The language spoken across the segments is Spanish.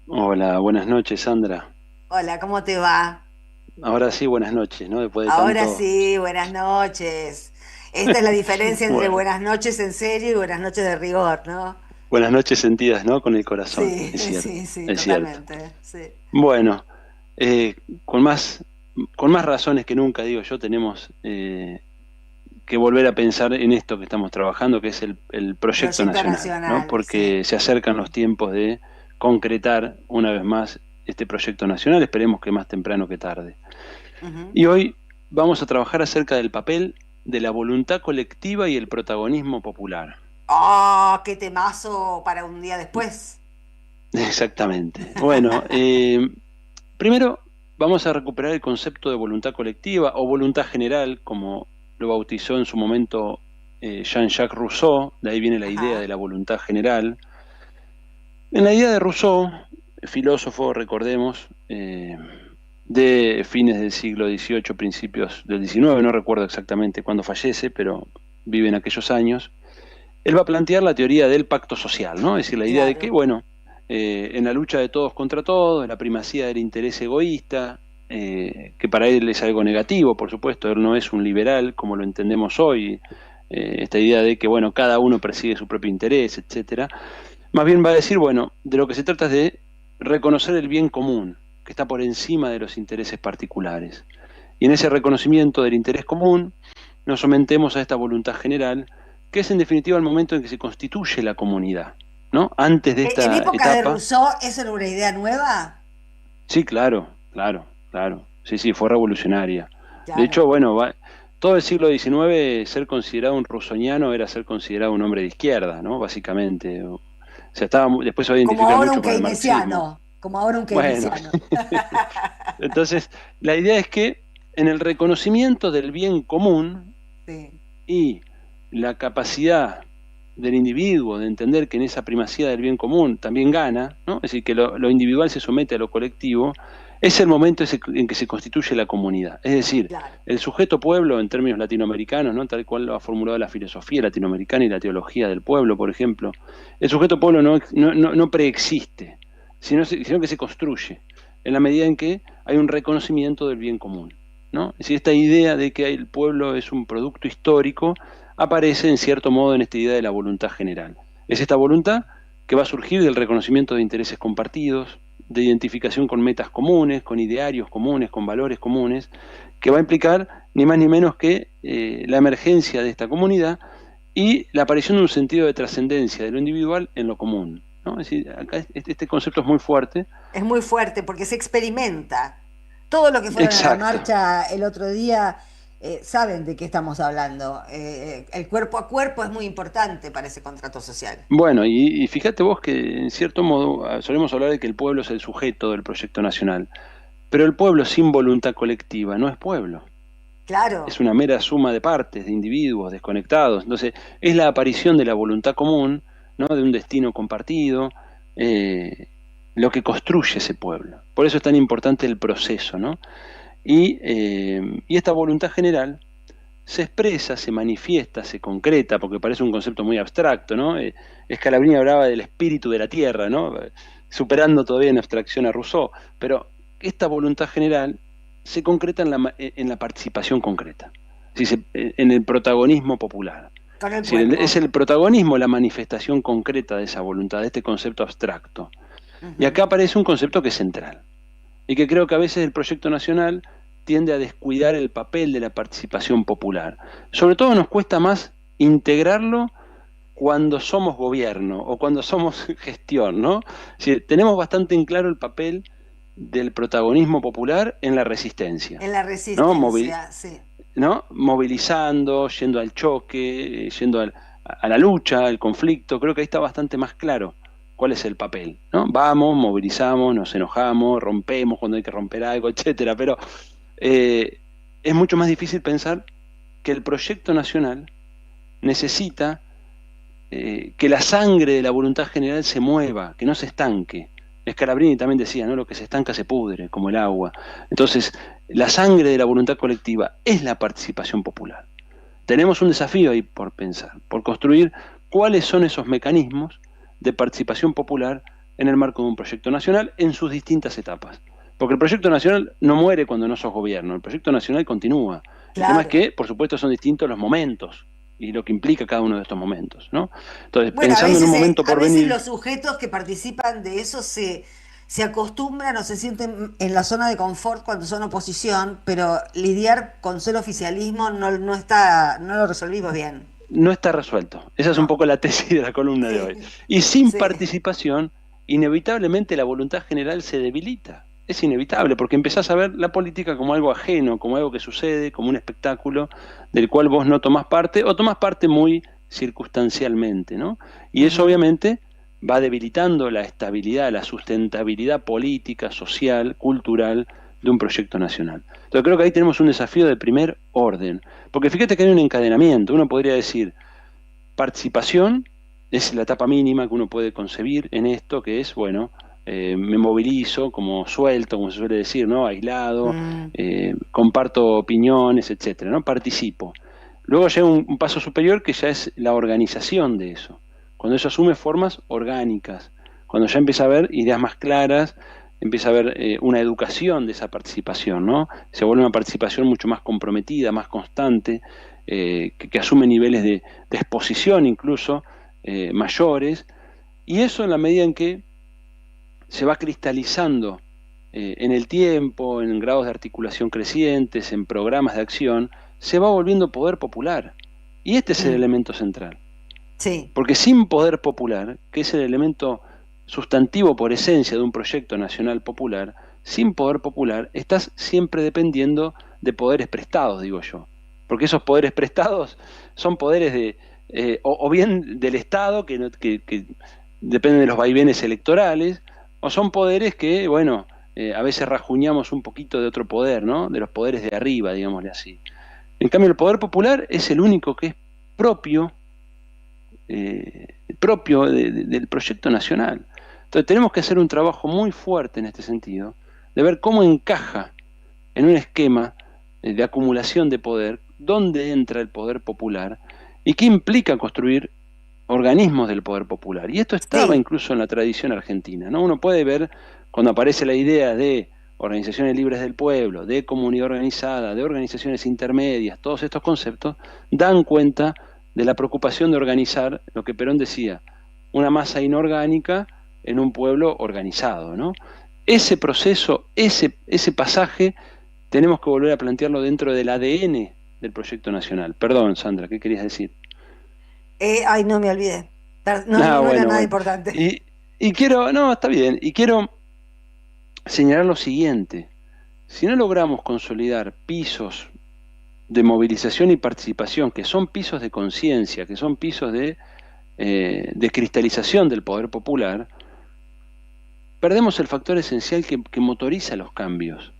Hola, buenas noches, Sandra. Hola, ¿cómo te va? Ahora sí, buenas noches, ¿no? Después de Ahora tanto... sí, buenas noches. Esta es la diferencia entre Bueno, buenas noches en serio y buenas noches de rigor, ¿no? buenas noches sentidas, ¿no? Con el corazón, Sí, es cierto, sí, sí, es cierto. totalmente. Sí. Bueno, eh, con más, con más razones que nunca, digo yo, tenemos que volver a pensar en esto que estamos trabajando, que es el proyecto Proyecto nacional, ¿no? nacional, sí. Porque se acercan los tiempos de concretar una vez más este proyecto nacional, esperemos que más temprano que tarde. Ujú. Y hoy vamos a trabajar acerca del papel de la voluntad colectiva y el protagonismo popular. ¡Oh, qué temazo para un día después! Exactamente. Bueno, primero vamos a recuperar el concepto de voluntad colectiva o voluntad general, como lo bautizó en su momento Jean-Jacques Rousseau, de ahí viene la idea de Ajá. la voluntad general. En la idea de Rousseau, filósofo, recordemos, de fines del siglo XVIII, principios del XIX, no recuerdo exactamente cuándo fallece, pero vive en aquellos años, él va a plantear la teoría del pacto social, ¿no? Es decir, la idea de que, Claro. bueno, en la lucha de todos contra todos, en la primacía del interés egoísta, que para él es algo negativo, por supuesto, él no es un liberal como lo entendemos hoy, esta idea de que, bueno, cada uno persigue su propio interés, etcétera. Más bien va a decir, bueno, de lo que se trata es de reconocer el bien común, que está por encima de los intereses particulares. Y en ese reconocimiento del interés común, nos sometemos a esta voluntad general, que es en definitiva el momento en que se constituye la comunidad, ¿no? Antes de En esta época de etapa, Rousseau, ¿eso era una idea nueva? sí, claro, claro, claro, sí, sí, fue revolucionaria. De hecho, Claro. bueno, todo el siglo XIX ser considerado un rusoniano era ser considerado un hombre de izquierda, ¿no? Básicamente. O sea, después se va a Como identificar ahora un mucho con el marxismo. keynesiano. Como ahora un Bueno, keynesiano. entonces la idea es que en el reconocimiento del bien común Sí. y la capacidad del individuo de entender que en esa primacía del bien común también gana, ¿no? Es decir, que lo individual se somete a lo colectivo, es el momento en que se constituye la comunidad. Es decir, Claro. el sujeto pueblo en términos latinoamericanos, ¿no? Tal cual lo ha formulado la filosofía latinoamericana y la teología del pueblo, por ejemplo, el sujeto pueblo no preexiste, sino que se construye, en la medida en que hay un reconocimiento del bien común. ¿No? Es decir, esta idea de que el pueblo es un producto histórico aparece en cierto modo en esta idea de la voluntad general. Es esta voluntad que va a surgir del reconocimiento de intereses compartidos, de identificación con metas comunes, con idearios comunes, con valores comunes, que va a implicar ni más ni menos que la emergencia de esta comunidad y la aparición de un sentido de trascendencia de lo individual en lo común. ¿No? Es decir, acá este concepto es muy fuerte. Es muy fuerte porque se experimenta. Todos los que fueron a la Exacto. marcha el otro día saben de qué estamos hablando. El cuerpo a cuerpo es muy importante para ese contrato social. Bueno, y fíjate vos que en cierto modo solemos hablar de que el pueblo es el sujeto del proyecto nacional, pero el pueblo sin voluntad colectiva no es pueblo, es Claro, una mera suma de partes, de individuos desconectados. Entonces, es la aparición de la voluntad común, ¿no? De un destino compartido, eh, lo que construye ese pueblo. Por eso es tan importante el proceso, ¿no? Y esta voluntad general se expresa, se manifiesta, se concreta, porque parece un concepto muy abstracto, ¿no? Scalabrini hablaba del espíritu de la tierra, ¿no? Superando todavía en abstracción a Rousseau, pero esta voluntad general se concreta en la participación concreta, en el protagonismo popular. con el Es decir, es cuerpo. el protagonismo la manifestación concreta de esa voluntad, de este concepto abstracto. Y Ujú. acá aparece un concepto que es central y que creo que a veces el proyecto nacional tiende a descuidar el papel de la participación popular. Sobre todo nos cuesta más integrarlo cuando somos gobierno o cuando somos gestión, ¿no? Si tenemos bastante en claro el papel del protagonismo popular en la resistencia, En la ¿no? resistencia, sí. ¿No? Movilizando, yendo al choque, a la lucha, al conflicto, creo que ahí está bastante más claro cuál es el papel, ¿no? Vamos, movilizamos, nos enojamos, rompemos cuando hay que romper algo, etcétera, pero eh, es mucho más difícil pensar que el proyecto nacional necesita que la sangre de la voluntad general se mueva, que no se estanque. Scalabrini también decía, ¿no? Lo que se estanca se pudre, como el agua. Entonces, la sangre de la voluntad colectiva es la participación popular. Tenemos un desafío ahí por pensar, por construir cuáles son esos mecanismos de participación popular en el marco de un proyecto nacional en sus distintas etapas. Porque el proyecto nacional no muere cuando no sos gobierno, el proyecto nacional continúa. El tema es Claro. que, por supuesto, son distintos los momentos y lo que implica cada uno de estos momentos, ¿no? Entonces, Bueno, pensando en un momento a por veces venir, los sujetos que participan de eso se acostumbran o se sienten en la zona de confort cuando son oposición, pero lidiar con ser oficialismo no lo resolvimos bien, no está resuelto. Esa es un ¿no? poco la tesis de la columna de hoy. Sí, Y sin sí, participación, inevitablemente la voluntad general se debilita. Es inevitable, porque empezás a ver la política como algo ajeno, como algo que sucede, como un espectáculo del cual vos no tomás parte o tomás parte muy circunstancialmente, ¿no? Y eso ujú, obviamente va debilitando la estabilidad, la sustentabilidad política, social, cultural de un proyecto nacional. Entonces creo que ahí tenemos un desafío de primer orden, porque fíjate que hay un encadenamiento, uno podría decir, participación es la etapa mínima que uno puede concebir en esto, que es, bueno, me movilizo como suelto, como se suele decir, ¿no? Aislado, mm, comparto opiniones, etcétera, ¿no? Participo. Luego llega un paso superior que ya es la organización de eso, cuando eso asume formas orgánicas, cuando ya empieza a haber ideas más claras, empieza a haber una educación de esa participación, ¿no? Se vuelve una participación mucho más comprometida, más constante, que asume niveles de exposición incluso mayores, y eso en la medida en que se va cristalizando en el tiempo, en grados de articulación crecientes, en programas de acción, se va volviendo poder popular. Y este es el mm, elemento central. sí, Porque sin poder popular, que es el elemento sustantivo por esencia de un proyecto nacional popular, sin poder popular estás siempre dependiendo de poderes prestados, digo yo. Porque esos poderes prestados son poderes o bien del Estado, que dependen de los vaivenes electorales, o son poderes que, bueno, a veces rajuñamos un poquito de otro poder, ¿no? De los poderes de arriba, digámosle así. En cambio, el poder popular es el único que es propio del proyecto nacional. Entonces tenemos que hacer un trabajo muy fuerte en este sentido, de ver cómo encaja en un esquema de acumulación de poder, dónde entra el poder popular y qué implica construir organismos del poder popular. Y esto estaba sí. incluso en la tradición argentina, ¿no? Uno puede ver cuando aparece la idea de organizaciones libres del pueblo, de comunidad organizada, de organizaciones intermedias, todos estos conceptos dan cuenta de la preocupación de organizar lo que Perón decía, una masa inorgánica en un pueblo organizado, ¿no? Ese proceso, ese pasaje, tenemos que volver a plantearlo dentro del ADN del proyecto nacional. Perdón, Sandra, ¿qué querías decir? Ay, no me olvidé. No, Ah, no era bueno, nada bueno. importante. Y, y quiero, no, está bien, y quiero señalar lo siguiente. Si no logramos consolidar pisos de movilización y participación, que son pisos de conciencia, que son pisos de cristalización del poder popular, perdemos el factor esencial que motoriza los cambios,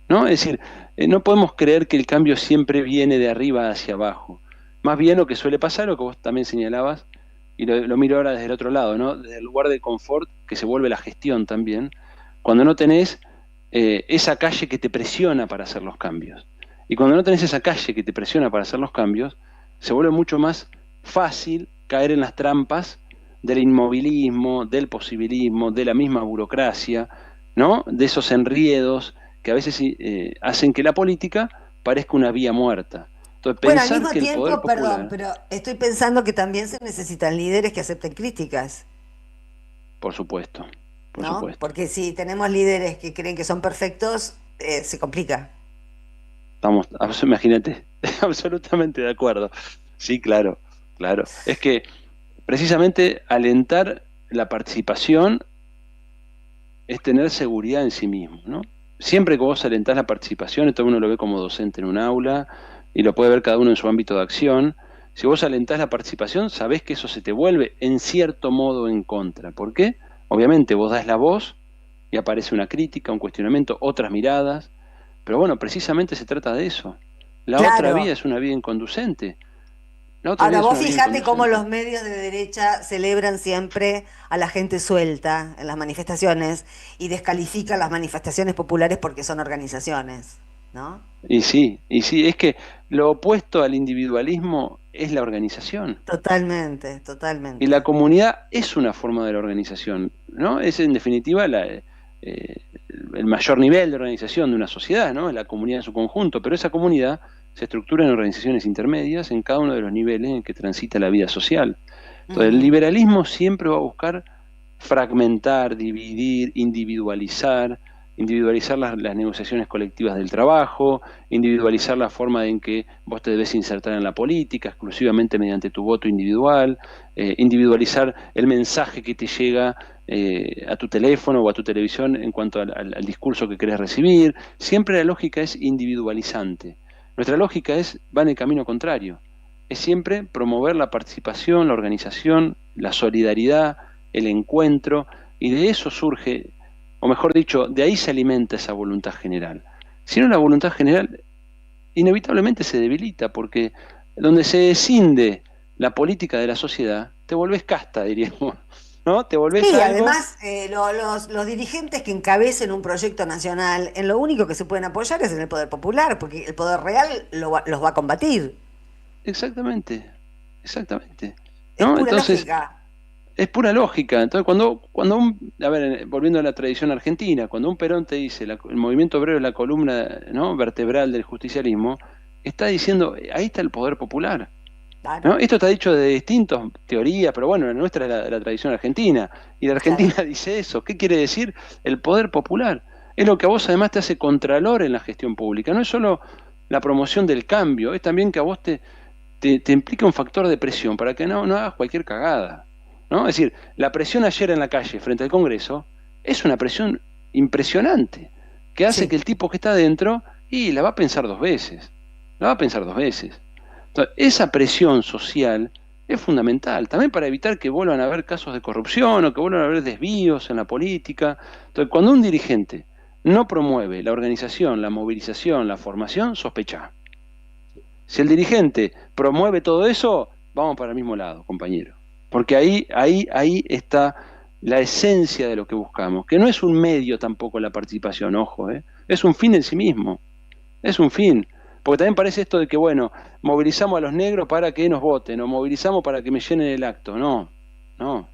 ¿no? Es decir, no podemos creer que el cambio siempre viene de arriba hacia abajo. Más bien lo que suele pasar, lo que vos también señalabas, y lo miro ahora desde el otro lado, ¿no? Desde el lugar de confort que se vuelve la gestión también, cuando no tenés esa calle que te presiona para hacer los cambios. Y cuando no tenés esa calle que te presiona para hacer los cambios, se vuelve mucho más fácil caer en las trampas del inmovilismo, del posibilismo, de la misma burocracia, ¿no? De esos enriedos que a veces hacen que la política parezca una vía muerta. Entonces, Bueno, al pensar mismo que el poder tiempo, perdón, popular, pero estoy pensando que también se necesitan líderes que acepten críticas, por supuesto, por ¿no? supuesto, Porque si tenemos líderes que creen que son perfectos, se complica. estamos, imagínate, absolutamente de acuerdo. Sí, claro, claro. Es que precisamente alentar la participación es tener seguridad en sí mismo, ¿no? Siempre que vos alentás la participación, esto uno lo ve como docente en un aula y lo puede ver cada uno en su ámbito de acción. Si vos alentás la participación, sabés que eso se te vuelve en cierto modo en contra. ¿Por qué? Obviamente vos das la voz y aparece una crítica, un cuestionamiento, otras miradas, pero bueno, precisamente se trata de eso. La otra vía Claro. es una vía inconducente. La otra vía Ahora es vos una vía fijate cómo inconducente. los medios de derecha celebran siempre a la gente suelta en las manifestaciones y descalifican las manifestaciones populares porque son organizaciones. ¿no? y sí, es que lo opuesto al individualismo es la organización. Totalmente, Y la totalmente. comunidad es una forma de la organización, ¿no? Es en definitiva el mayor nivel de organización de una sociedad, ¿no? Es la comunidad en su conjunto, pero esa comunidad se estructura en organizaciones intermedias en cada uno de los niveles en que transita la vida social. Entonces, el Ujú. liberalismo siempre va a buscar fragmentar, dividir, individualizar las negociaciones colectivas del trabajo, individualizar la forma en que vos te debes insertar en la política, exclusivamente mediante tu voto individual, individualizar el mensaje que te llega a tu teléfono o a tu televisión en cuanto al discurso que querés recibir. Siempre la lógica es individualizante. Nuestra lógica va en el camino contrario. Es siempre promover la participación, la organización, la solidaridad, el encuentro, y de eso surge, o mejor dicho, de ahí se alimenta esa voluntad general. Si no, la voluntad general inevitablemente se debilita, porque donde se escinde la política de la sociedad, te volvés casta, diríamos, ¿no? Te volvés Sí, algo. además, los dirigentes que encabecen un proyecto nacional, en lo único que se pueden apoyar es en el poder popular, porque el poder real los va a combatir. Exactamente, exactamente. Es ¿No? pura Entonces, lógica. es pura lógica. Entonces, a ver, volviendo a la tradición argentina, cuando un Perón te dice el movimiento obrero es la columna, ¿no?, vertebral del justicialismo, está diciendo, ahí está el poder popular, Claro, ¿no? Esto está dicho de distintas teorías, pero bueno, la nuestra es la tradición argentina. Y la claro. Argentina dice eso. ¿Qué quiere decir el poder popular? Es lo que a vos además te hace contralor en la gestión pública. No es solo la promoción del cambio, es también que a vos te implica un factor de presión para que no hagas cualquier cagada, ¿no? Es decir, la presión ayer en la calle frente al Congreso es una presión impresionante que hace que Sí. el tipo que está adentro y la va a pensar dos veces, la va a pensar dos veces. Entonces, esa presión social es fundamental, también para evitar que vuelvan a haber casos de corrupción o que vuelvan a haber desvíos en la política. Entonces, cuando un dirigente no promueve la organización, la movilización, la formación, sospecha. Si el dirigente promueve todo eso, vamos para el mismo lado, compañero. Porque ahí está la esencia de lo que buscamos, que no es un medio tampoco la participación, ojo, ¿eh? Es un fin en sí mismo, es un fin. Porque también parece esto de que, bueno, movilizamos a los negros para que nos voten, o movilizamos para que me llenen el acto. No, no.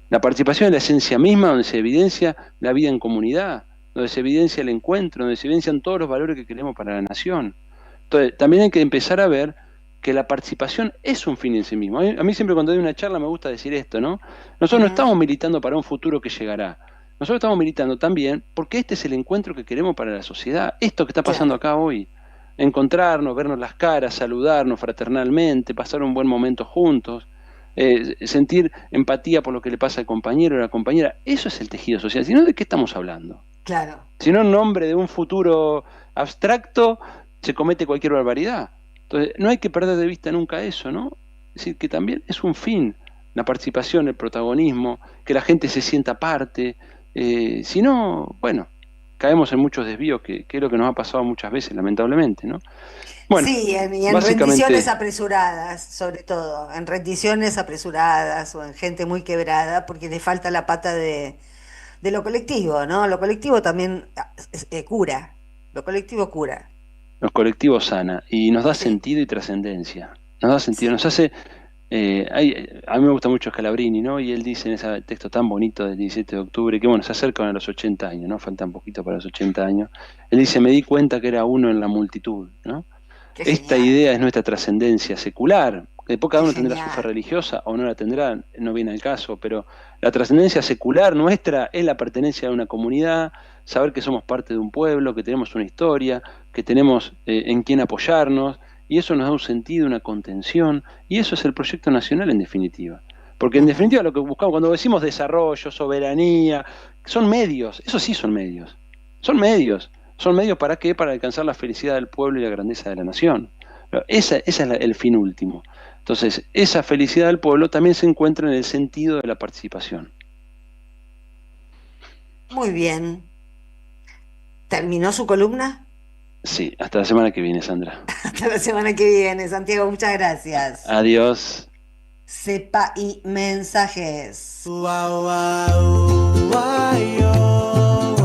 La participación es la esencia misma, donde se evidencia la vida en comunidad, donde se evidencia el encuentro, donde se evidencian todos los valores que queremos para la nación. Entonces, también hay que empezar a ver que la participación es un fin en sí mismo. A mí siempre cuando doy una charla me gusta decir esto, ¿no? Nosotros no Ujú. estamos militando para un futuro que llegará. Nosotros estamos militando también porque este es el encuentro que queremos para la sociedad. Esto que está pasando Claro. acá hoy. Encontrarnos, vernos las caras, saludarnos fraternalmente, pasar un buen momento juntos, sentir empatía por lo que le pasa al compañero o a la compañera. Eso es el tejido social. Si no, ¿de qué estamos hablando? Claro. Si no, en nombre de un futuro abstracto, se comete cualquier barbaridad. Entonces, no hay que perder de vista nunca eso, ¿no? Es decir, que también es un fin, la participación, el protagonismo, que la gente se sienta parte. Si no, bueno, caemos en muchos desvíos, que es lo que nos ha pasado muchas veces, lamentablemente, ¿no? Bueno, Sí, y en rendiciones básicamente, apresuradas, sobre todo, en rendiciones apresuradas o en gente muy quebrada, porque le falta la pata de lo colectivo, ¿no? Lo colectivo también cura, lo colectivo cura. los colectivos sana y nos da Sí, sentido y trascendencia. Nos da sentido, sí. nos hace. A mí me gusta mucho Scalabrini, ¿no? Y él dice en ese texto tan bonito del 17 de octubre, que bueno, se acercan a los 80 años, ¿no? Faltan poquito para los 80 años. Él dice, me di cuenta que era uno en la multitud, ¿no? Qué Esta genial, idea es nuestra trascendencia secular. Después cada qué uno tendrá su fe genial. religiosa o no la tendrá, no viene al caso, pero la trascendencia secular nuestra es la pertenencia a una comunidad, saber que somos parte de un pueblo, que tenemos una historia, que tenemos en quién apoyarnos, y eso nos da un sentido, una contención, y eso es el proyecto nacional en definitiva. Porque en Ujú. definitiva lo que buscamos, cuando decimos desarrollo, soberanía, son medios, eso sí son medios, son medios. ¿Son medios para qué? Para alcanzar la felicidad del pueblo y la grandeza de la nación. Pero esa es el fin último. Entonces, esa felicidad del pueblo también se encuentra en el sentido de la participación. Muy bien. ¿Terminó su columna? Sí, hasta la semana que viene, Sandra. Hasta la semana que viene, Santiago, muchas gracias. Adiós. Sepa y mensajes. Wow, wow, wow,